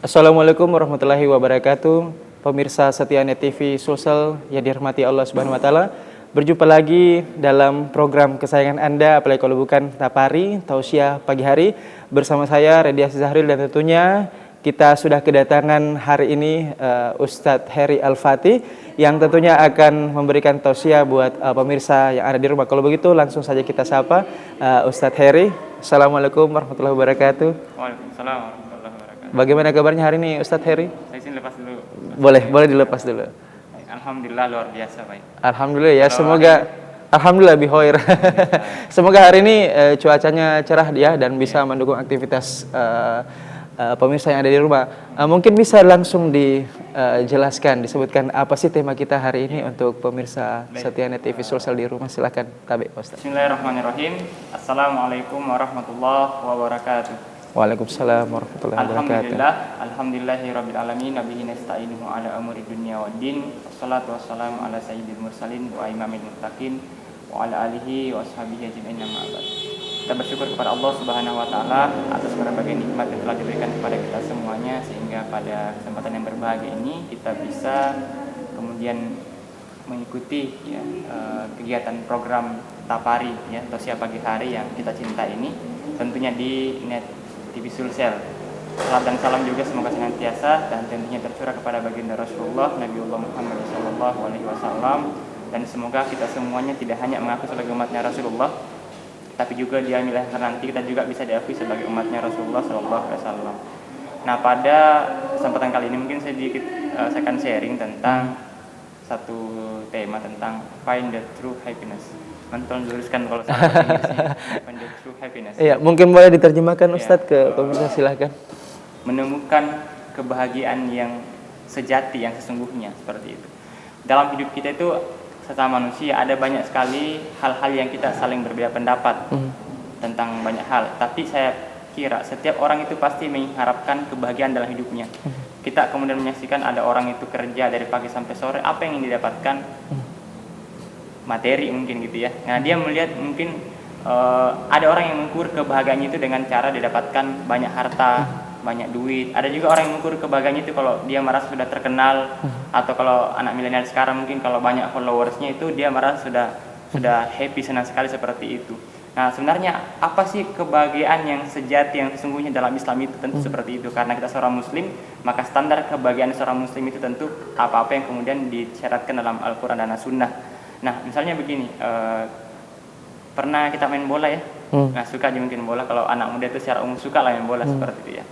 Assalamualaikum warahmatullahi wabarakatuh. Pemirsa setia Net TV Sulsel yang dirahmati Allah Subhanahu wa taala. Berjumpa lagi dalam program kesayangan Anda, apalagi kalau bukan Tapari Tausiah Pagi Hari bersama saya Rediasi Zahril, dan tentunya kita sudah kedatangan hari ini Ustadz Heri Al-Fatih yang tentunya akan memberikan tausiah buat pemirsa yang ada di rumah. Kalau begitu langsung saja kita sapa Ustadz Heri. Assalamualaikum warahmatullahi wabarakatuh. Waalaikumsalam warahmatullahi wabarakatuh. Bagaimana kabarnya hari ini Ustadz Heri? Saya sini lepas dulu. Boleh dilepas dulu. Alhamdulillah luar biasa baik. Alhamdulillah ya, semoga alhamdulillah bihoir. Semoga hari ini cuacanya cerah ya dan bisa mendukung aktivitas pemirsa yang ada di rumah. Mungkin bisa langsung dijelaskan, disebutkan apa sih tema kita hari ini untuk pemirsa setia Net TV Sulsel di rumah. Silakan Tabe Ustaz. Bismillahirrahmanirrahim. Assalamualaikum warahmatullahi wabarakatuh. Waalaikumsalam warahmatullahi wabarakatuh. Alhamdulillahirabbil alamin, nabihi nasta'inu ala umuri dunya waddin. Wassalatu wassalamu ala sayyidil mursalin wa imamil muttaqin wa ala alihi wa ashabihi ajmain, amma ba'd. Kita bersyukur kepada Allah Subhanahu wa taala atas berbagai nikmat yang telah diberikan kepada kita semuanya, sehingga pada kesempatan yang berbahagia ini kita bisa kemudian mengikuti ya, kegiatan program Tapari ya, Tausiah Pagi Hari yang kita cintai ini, tentunya di Net TV Sulsel. Salam dan salam juga semoga senantiasa dan tentunya tercurah kepada baginda Rasulullah Nabiullah Muhammad SAW, dan semoga kita semuanya tidak hanya mengaku sebagai umatnya Rasulullah, tapi juga di akhir nanti kita juga bisa diakui sebagai umatnya Rasulullah SAW. Nah, pada kesempatan kali ini mungkin saya akan sharing tentang satu tema tentang find the true happiness. Tolong luruskan kalau salah Inggrisnya. Find the true happiness. Iya, mungkin boleh diterjemahkan Ustadz ke pemirsa, silahkan. Menemukan kebahagiaan yang sejati, yang sesungguhnya, seperti itu. Dalam hidup kita itu sesama manusia ada banyak sekali hal-hal yang kita saling berbeda pendapat tentang banyak hal. Tapi saya kira setiap orang itu pasti mengharapkan kebahagiaan dalam hidupnya. Kita kemudian menyaksikan ada orang itu kerja dari pagi sampai sore, apa yang ingin didapatkan? Materi mungkin gitu ya. Nah, dia melihat mungkin ada orang yang mengukur kebahagiaannya itu dengan cara didapatkan banyak harta, banyak duit. Ada juga orang yang mengukur kebahagiaannya itu kalau dia merasa sudah terkenal, atau kalau anak milenial sekarang mungkin kalau banyak followersnya itu dia merasa sudah happy, senang sekali seperti itu. Nah, sebenarnya apa sih kebahagiaan yang sejati, yang sesungguhnya dalam Islam itu? Tentu seperti itu. Karena kita seorang muslim, maka standar kebahagiaan seorang muslim itu tentu apa-apa yang kemudian disyaratkan dalam Al-Quran dan As-Sunnah. Nah, misalnya begini, pernah kita main bola ya? Nah, suka aja mungkin bola. Kalau anak muda itu secara umum suka lah main bola seperti itu ya.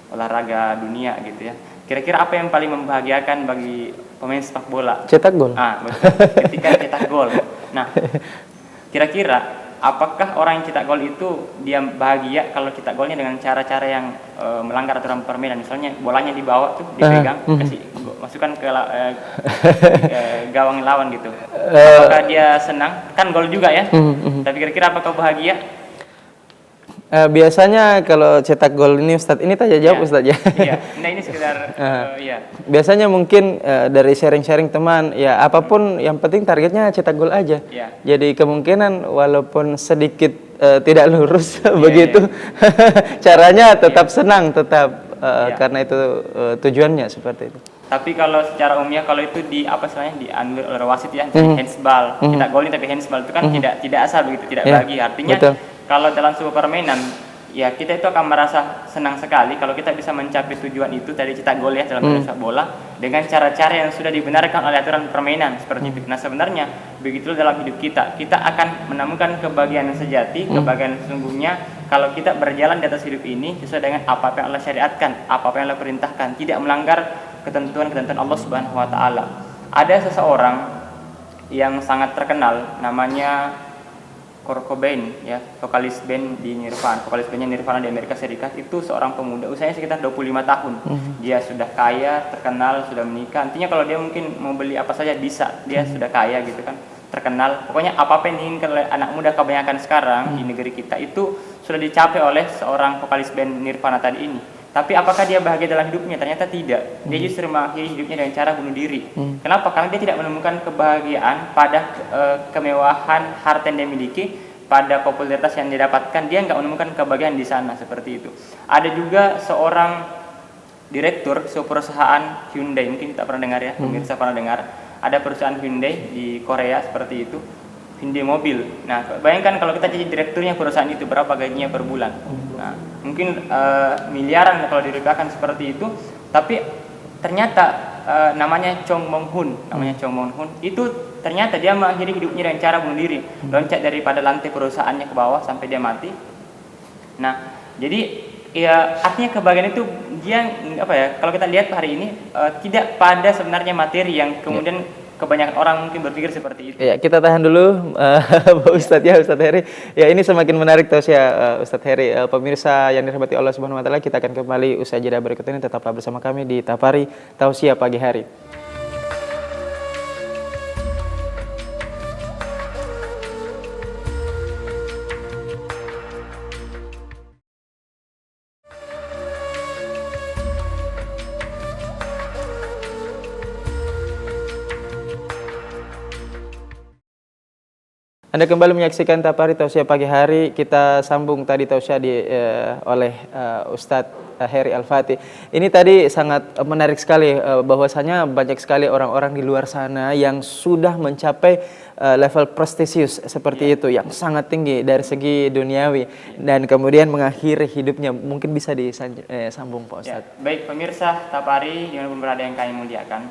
Olahraga dunia gitu ya. Kira-kira apa yang paling membahagiakan bagi pemain sepak bola? Cetak gol. Betul. Ketika cetak gol. Nah, kira-kira apakah orang yang cetak gol itu dia bahagia kalau cetak golnya dengan cara-cara yang melanggar aturan permainan? Misalnya bolanya dibawa tuh, dipegang, kasih masukkan ke gawang lawan gitu. Apakah dia senang? Kan gol juga ya. Tapi kira-kira apakah bahagia? Biasanya kalau cetak gol ini Ustadz, ini tanya jawab Ustadz ya. Iya. Nah, ini sekedar iya. Biasanya mungkin dari sharing-sharing teman ya, apapun yang penting targetnya cetak gol aja. Iya. Jadi kemungkinan walaupun sedikit tidak lurus begitu, caranya tetap senang, tetap karena itu tujuannya seperti itu. Tapi kalau secara umumnya kalau itu diambil oleh wasit ya, handsball, cetak gol ini tapi handsball itu kan tidak asal begitu, tidak bahagia. Artinya betul. Kalau dalam sebuah permainan ya kita itu akan merasa senang sekali kalau kita bisa mencapai tujuan itu tadi, cetak gol ya dalam sepak bola dengan cara-cara yang sudah dibenarkan oleh aturan permainan seperti itu. Nah, sebenarnya begitu dalam hidup kita akan menemukan kebahagiaan yang sejati, kebahagiaan sesungguhnya kalau kita berjalan di atas hidup ini sesuai dengan apa yang Allah syariatkan, apa yang Allah perintahkan, tidak melanggar ketentuan-ketentuan Allah Subhanahu wa taala. Ada seseorang yang sangat terkenal namanya Kurt Cobain ya, vokalis band di Nirvana, vokalis bandnya Nirvana di Amerika Serikat. Itu seorang pemuda usianya sekitar 25 tahun. Dia sudah kaya, terkenal, sudah menikah. Artinya kalau dia mungkin mau beli apa saja bisa, dia sudah kaya gitu kan, terkenal. Pokoknya apa-apa yang diinginkan oleh anak muda kebanyakan sekarang di negeri kita itu sudah dicapai oleh seorang vokalis band Nirvana tadi ini. Tapi apakah dia bahagia dalam hidupnya? Ternyata tidak. Dia justru mengakhiri hidupnya dengan cara bunuh diri. Kenapa? Karena dia tidak menemukan kebahagiaan pada kemewahan harta yang dia miliki, pada popularitas yang didapatkan. Dia nggak menemukan kebahagiaan di sana seperti itu. Ada juga seorang direktur sebuah perusahaan Hyundai, mungkin kita pernah dengar ya, pemirsa pernah dengar, ada perusahaan Hyundai di Korea seperti itu, Hyundai mobil. Nah, bayangkan kalau kita jadi direkturnya perusahaan itu, berapa gajinya per bulan. Nah, mungkin miliaran kalau dirupiahkan seperti itu, tapi ternyata namanya Chong Mong Hun, itu ternyata dia mengakhiri hidupnya dengan cara bunuh diri, loncat daripada lantai perusahaannya ke bawah sampai dia mati. Nah, jadi ya artinya kebahagiaan itu dia apa ya? Kalau kita lihat hari ini tidak pada sebenarnya materi yang kemudian kebanyakan orang mungkin berpikir seperti itu. Ya, kita tahan dulu Pak Ustadz ya, Ustadz Heri. Ya, ini semakin menarik tausiah Ustadz Heri. Pemirsa yang dirahmati Allah Subhanahu wa taala, kita akan kembali usai jeda berikut ini, tetaplah bersama kami di Tapari Tausiah Pagi Hari. Anda kembali menyaksikan Tapari Tausiah Pagi Hari. Kita sambung tadi tausiah oleh Ustadz Heri Al-Fatih. Ini tadi sangat menarik sekali, bahwasanya banyak sekali orang-orang di luar sana yang sudah mencapai level prestisius seperti itu, yang sangat tinggi dari segi duniawi, dan kemudian mengakhiri hidupnya. Mungkin bisa disambung Pak Ustadz. Baik pemirsa Tapari yang berada yang kami muliakan.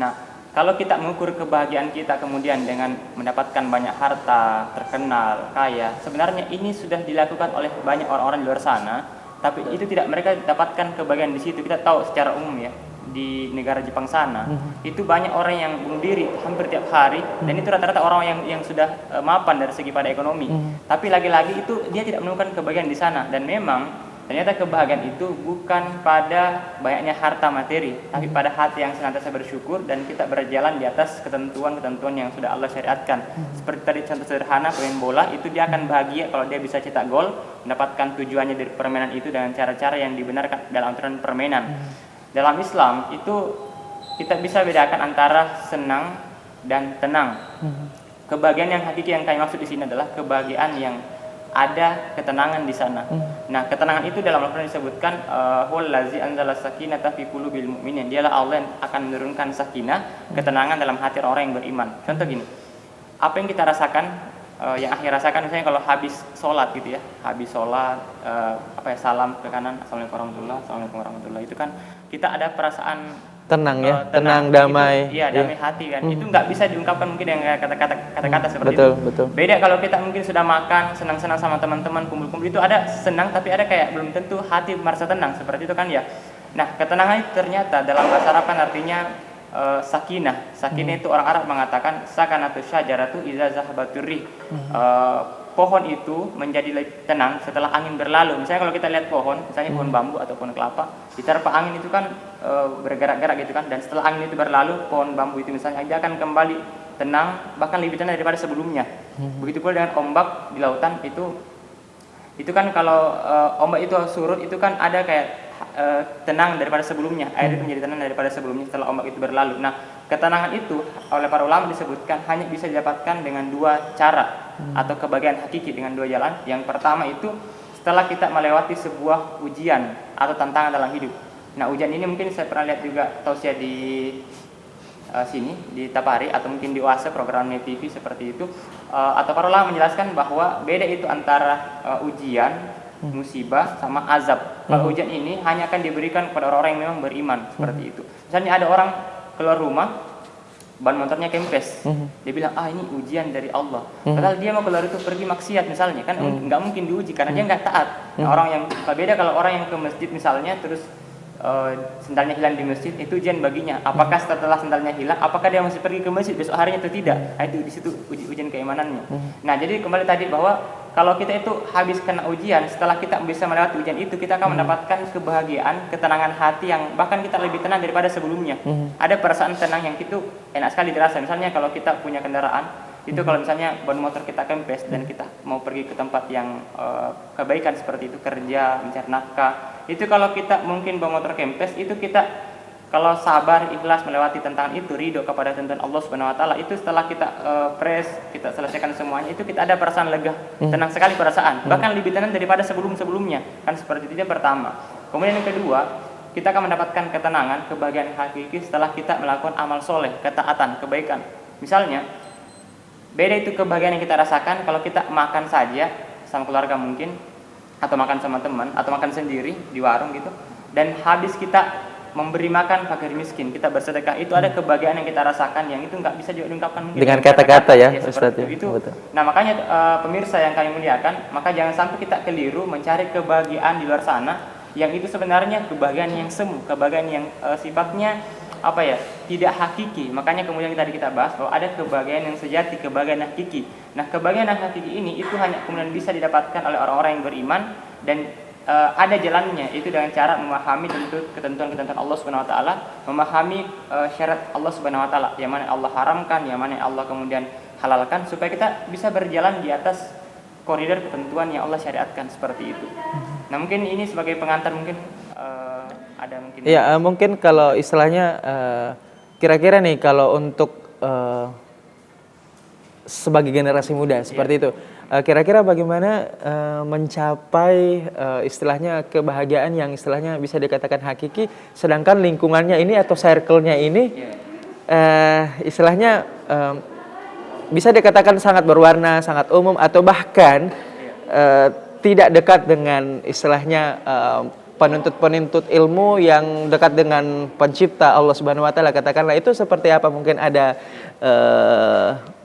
Nah, kalau kita mengukur kebahagiaan kita kemudian dengan mendapatkan banyak harta, terkenal, kaya, sebenarnya ini sudah dilakukan oleh banyak orang-orang di luar sana, tapi itu tidak mereka dapatkan kebahagiaan di situ. Kita tahu secara umum ya, di negara Jepang sana, itu banyak orang yang bunuh diri hampir tiap hari, dan itu rata-rata orang yang sudah mapan dari segi pada ekonomi. Tapi lagi-lagi itu dia tidak menemukan kebahagiaan di sana, dan memang ternyata kebahagiaan itu bukan pada banyaknya harta materi, tapi pada hati yang senantiasa bersyukur dan kita berjalan di atas ketentuan-ketentuan yang sudah Allah syariatkan. Seperti tadi contoh sederhana, pemain bola itu dia akan bahagia kalau dia bisa cetak gol, mendapatkan tujuannya dari permainan itu dengan cara-cara yang dibenarkan dalam aturan permainan. Dalam Islam itu kita bisa bedakan antara senang dan tenang. Kebahagiaan yang hakiki yang kami maksud di sini adalah kebahagiaan yang ada ketenangan di sana. Nah, ketenangan itu dalam Al-Qur'an disebutkan huwallazi anzala sakinata fi qulubil mu'minin. Dialah Allah yang akan menurunkan sakinah, ketenangan dalam hati orang yang beriman. Contoh gini. Apa yang kita rasakan, yang akhir rasakan misalnya kalau habis sholat gitu ya. Habis sholat salam ke kanan, assalamualaikum warahmatullahi. Itu kan kita ada perasaan tenang ya, tenang, damai. Iya, damai hati kan. Itu nggak bisa diungkapkan mungkin dengan kata-kata seperti betul, itu. Betul. Beda kalau kita mungkin sudah makan, senang-senang sama teman-teman, kumpul-kumpul, itu ada senang tapi ada kayak belum tentu hati merasa tenang seperti itu kan ya. Nah, ketenangan itu ternyata dalam bahasa Arab kan artinya sakinah. Sakinah itu orang Arab mengatakan sakanatu syajaratu iza zahabatur rih. Pohon itu menjadi lebih tenang setelah angin berlalu. Misalnya kalau kita lihat pohon, misalnya pohon bambu atau pohon kelapa, diterpa angin itu kan bergerak-gerak gitu kan, dan setelah angin itu berlalu, pohon bambu itu misalnya dia akan kembali tenang, bahkan lebih tenang daripada sebelumnya. Begitu pula dengan ombak di lautan itu kan kalau ombak itu surut itu kan ada kayak tenang daripada sebelumnya, air itu menjadi tenang daripada sebelumnya setelah ombak itu berlalu. Nah, ketenangan itu oleh para ulama disebutkan hanya bisa didapatkan dengan dua cara atau kebahagiaan hakiki dengan dua jalan. Yang pertama itu setelah kita melewati sebuah ujian atau tantangan dalam hidup. Nah, ujian ini mungkin saya pernah lihat juga tausiah di sini di Tapari atau mungkin di Oase program Net TV seperti itu, atau para ulama menjelaskan bahwa beda itu antara ujian, musibah sama azab. Kalau ujian ini hanya akan diberikan kepada orang-orang yang memang beriman seperti itu. Misalnya ada orang keluar rumah, ban motornya kempes, dia bilang ini ujian dari Allah. Padahal dia mau keluar itu pergi maksiat misalnya, kan nggak mungkin diuji karena dia nggak taat. Nah, orang yang beda kalau orang yang ke masjid misalnya terus sendalnya hilang di masjid, itu ujian baginya. Apakah setelah sendalnya hilang, apakah dia masih pergi ke masjid besok harinya atau tidak? Nah, itu di situ ujian keimanannya. Nah, jadi kembali tadi bahwa kalau kita itu habis kena ujian, setelah kita bisa melewati ujian itu, kita akan mendapatkan kebahagiaan, ketenangan hati yang bahkan kita lebih tenang daripada sebelumnya. Ada perasaan tenang yang itu enak sekali dirasa. Misalnya kalau kita punya kendaraan, itu kalau misalnya ban motor kita kempes dan kita mau pergi ke tempat yang kebaikan seperti itu, kerja, mencari nafkah, itu kalau kita mungkin ban motor kempes, itu kita kalau sabar, ikhlas melewati tantangan itu, ridho kepada tuntunan Allah Subhanahu wa taala, itu setelah kita kita selesaikan semuanya, itu kita ada perasaan lega, tenang sekali perasaan, bahkan lebih tenang daripada sebelum-sebelumnya. Kan seperti itu yang pertama. Kemudian yang kedua, kita akan mendapatkan ketenangan, kebahagiaan hakiki setelah kita melakukan amal soleh, ketaatan, kebaikan. Misalnya, beda itu kebahagiaan yang kita rasakan kalau kita makan saja sama keluarga mungkin, atau makan sama teman, atau makan sendiri di warung gitu, dan habis kita memberi makan fakir miskin, kita bersedekah, itu ada kebahagiaan yang kita rasakan yang itu nggak bisa juga diungkapkan mungkin dengan kata-kata ya, Ustaz. Itu. Nah makanya pemirsa yang kami muliakan, maka jangan sampai kita keliru mencari kebahagiaan di luar sana, yang itu sebenarnya kebahagiaan yang semu, kebahagiaan yang sifatnya apa ya, tidak hakiki. Makanya kemudian tadi kita bahas bahwa ada kebahagiaan yang sejati, kebahagiaan yang hakiki. Nah kebahagiaan yang hakiki ini itu hanya kemudian bisa didapatkan oleh orang-orang yang beriman, dan ada jalannya, itu dengan cara memahami ketentuan-ketentuan Allah Subhanahu wa taala, memahami syarat Allah Subhanahu wa taala, yang mana Allah haramkan, yang mana Allah kemudian halalkan, supaya kita bisa berjalan di atas koridor ketentuan yang Allah syariatkan seperti itu. Nah, mungkin ini sebagai pengantar mungkin ada mungkin. Ya, mungkin kalau istilahnya kira-kira nih kalau untuk sebagai generasi muda seperti itu. Kira-kira bagaimana mencapai istilahnya kebahagiaan yang istilahnya bisa dikatakan hakiki, sedangkan lingkungannya ini atau circle-nya ini istilahnya bisa dikatakan sangat berwarna, sangat umum, atau bahkan tidak dekat dengan istilahnya penuntut-penuntut ilmu yang dekat dengan pencipta Allah Subhanahu wa taala, katakanlah. Itu seperti apa? Mungkin ada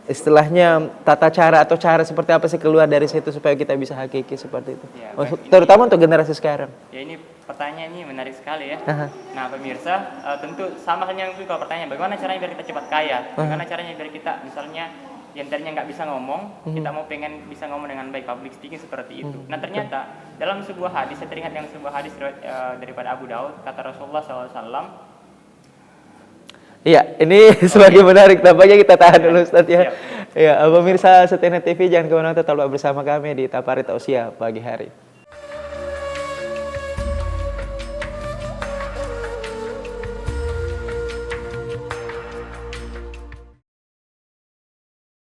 istilahnya tata cara atau cara seperti apa sih keluar dari situ supaya kita bisa hakiki seperti itu, ya, terutama untuk generasi sekarang. Ya, ini pertanyaan ini menarik sekali ya. Nah pemirsa, tentu sama halnya itu kalau pertanyaan bagaimana caranya biar kita cepat kaya, bagaimana caranya biar kita misalnya yang tadinya nggak bisa ngomong, kita mau pengen bisa ngomong dengan baik, public speaking seperti itu. Nah ternyata dalam sebuah hadis, saya teringat yang sebuah hadis daripada Abu Daud, kata Rasulullah SAW. Iya, ini sebagai menarik, tampaknya kita tahan dulu Ustaz ya. Ya, pemirsa Setia Net TV, jangan kemana-mana, tetaplah bersama kami di Tapari Tausiah pagi hari.